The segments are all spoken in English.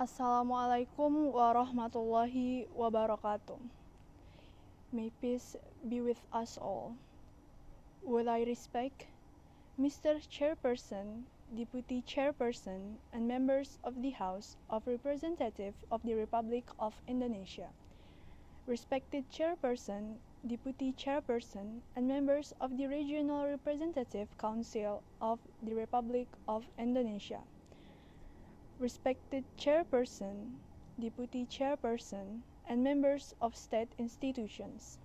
Assalamualaikum warahmatullahi wabarakatuh. May peace be with us all. With I respect Mr. Chairperson, Deputy Chairperson, and members of the House of Representatives of the Republic of Indonesia. Respected Chairperson, Deputy Chairperson, and members of the Regional Representative Council of the Republic of Indonesia. Respected Chairperson, Deputy Chairperson, and members of state institutions.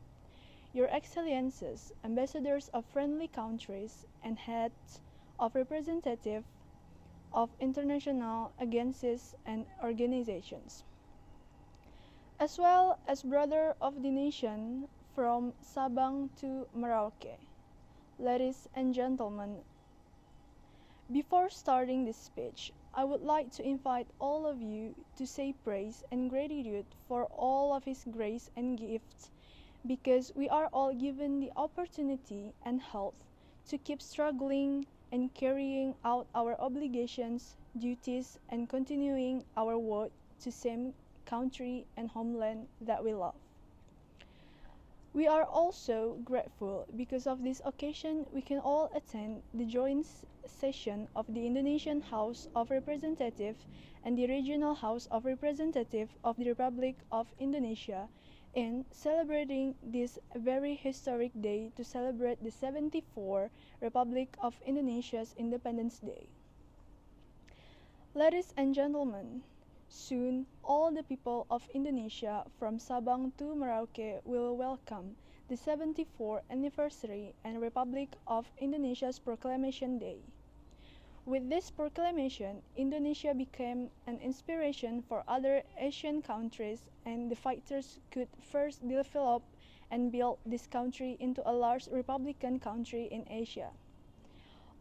Your Excellencies, ambassadors of friendly countries, and heads of representatives of international agencies and organizations, as well as brother of the nation from Sabang to Merauke. Ladies and gentlemen, before starting this speech, I would like to invite all of you to say praise and gratitude for all of His grace and gifts, because we are all given the opportunity and health to keep struggling and carrying out our obligations, duties, and continuing our work to same country and homeland that we love. We are also grateful because of this occasion we can all attend the joint session of the Indonesian House of Representatives and the Regional House of Representatives of the Republic of Indonesia in celebrating this very historic day to celebrate the 74th Republic of Indonesia's Independence Day. Ladies and gentlemen, soon all the people of Indonesia from Sabang to Merauke will welcome the 74th anniversary and Republic of Indonesia's Proclamation Day. With this proclamation, Indonesia became an inspiration for other Asian countries, and the fighters could first develop and build this country into a large republican country in Asia.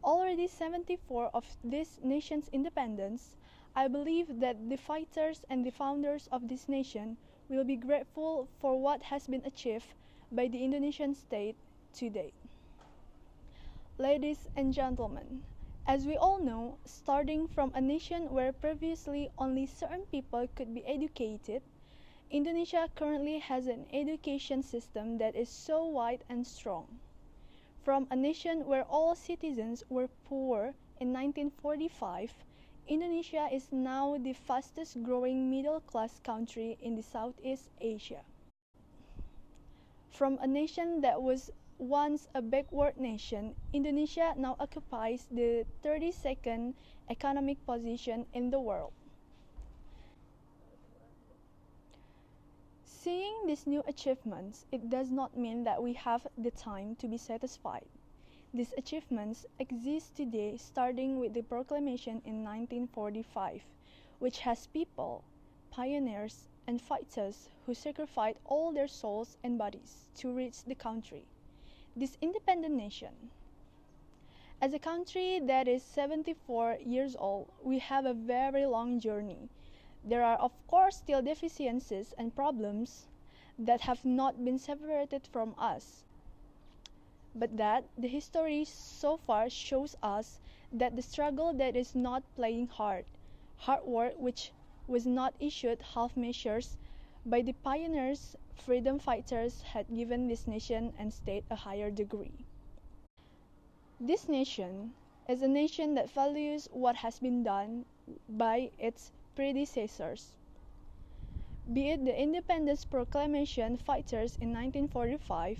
Already 74 of this nation's independence, I believe that the fighters and the founders of this nation will be grateful for what has been achieved by the Indonesian state today. Ladies and gentlemen, as we all know, starting from a nation where previously only certain people could be educated, Indonesia currently has an education system that is so wide and strong. From a nation where all citizens were poor in 1945, Indonesia is now the fastest growing middle-class country in the Southeast Asia. From a nation that was once a backward nation, Indonesia now occupies the 32nd economic position in the world. Seeing these new achievements, it does not mean that we have the time to be satisfied. These achievements exist today, starting with the proclamation in 1945, which has people, pioneers, and fighters who sacrificed all their souls and bodies to reach the country, this independent nation. As a country that is 74 years old, we have a very long journey. There are of course still deficiencies and problems that have not been separated from us, but that the history so far shows us that the struggle that is not playing hard work which was not issued half measures by the pioneers, freedom fighters had given this nation and state a higher degree. This nation is a nation that values what has been done by its predecessors. Be it the Independence Proclamation fighters in 1945,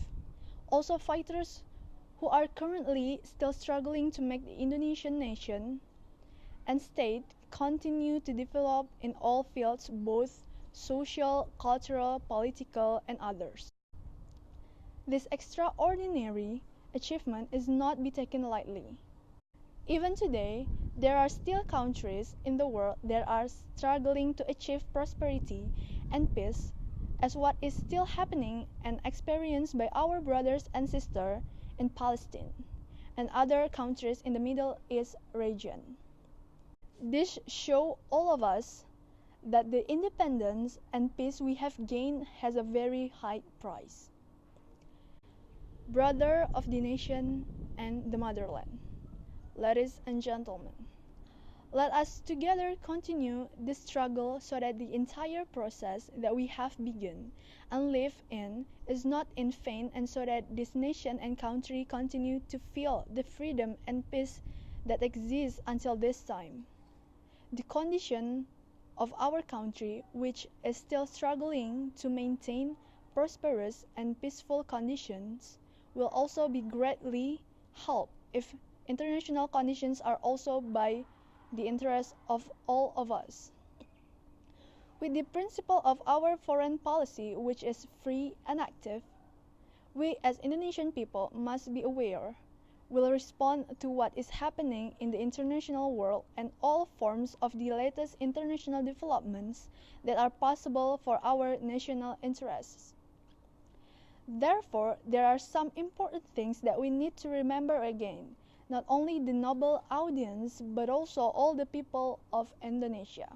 also fighters who are currently still struggling to make the Indonesian nation and state continue to develop in all fields, both social, cultural, political, and others. This extraordinary achievement is not be taken lightly. Even today, there are still countries in the world that are struggling to achieve prosperity and peace, as what is still happening and experienced by our brothers and sisters in Palestine and other countries in the Middle East region. This shows all of us that the independence and peace we have gained has a very high price. Brother of the nation and the motherland, ladies and gentlemen, Let us together continue this struggle so that the entire process that we have begun and live in is not in vain, and so that this nation and country continue to feel the freedom and peace that exists until this time. The condition of our country, which is still struggling to maintain prosperous and peaceful conditions, will also be greatly helped if international conditions are also by the interest of all of us. With the principle of our foreign policy, which is free and active, we as Indonesian people must be aware, will respond to what is happening in the international world and all forms of the latest international developments that are possible for our national interests. Therefore, there are some important things that we need to remember again, not only the noble audience, but also all the people of Indonesia.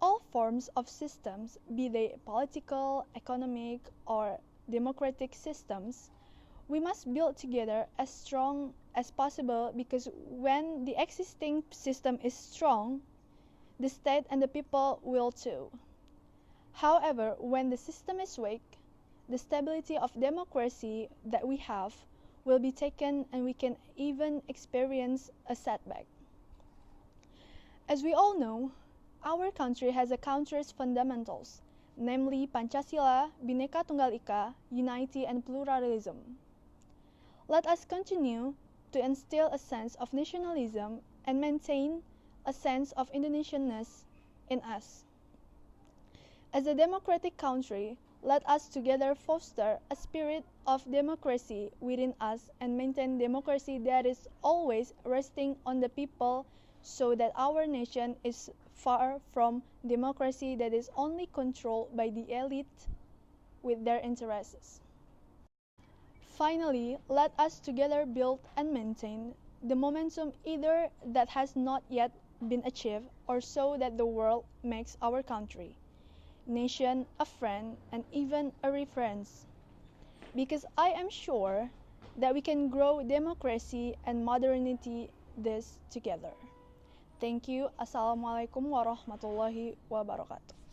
All forms of systems, be they political, economic, or democratic systems, we must build together as strong as possible, because when the existing system is strong, the state and the people will too. However, when the system is weak, the stability of democracy that we have will be taken, and we can even experience a setback. As we all know, our country has a country's fundamentals, namely Pancasila, Bhinneka Tunggal Ika, unity and pluralism. Let us continue to instill a sense of nationalism and maintain a sense of Indonesianness in us. As a democratic country, let us together foster a spirit of democracy within us and maintain democracy that is always resting on the people, so that our nation is far from democracy that is only controlled by the elite with their interests. Finally, let us together build and maintain the momentum either that has not yet been achieved, or so that the world makes our country, nation, a friend, and even a reference. Because I am sure that we can grow democracy and modernity this together. Thank you. Assalamualaikum warahmatullahi wabarakatuh.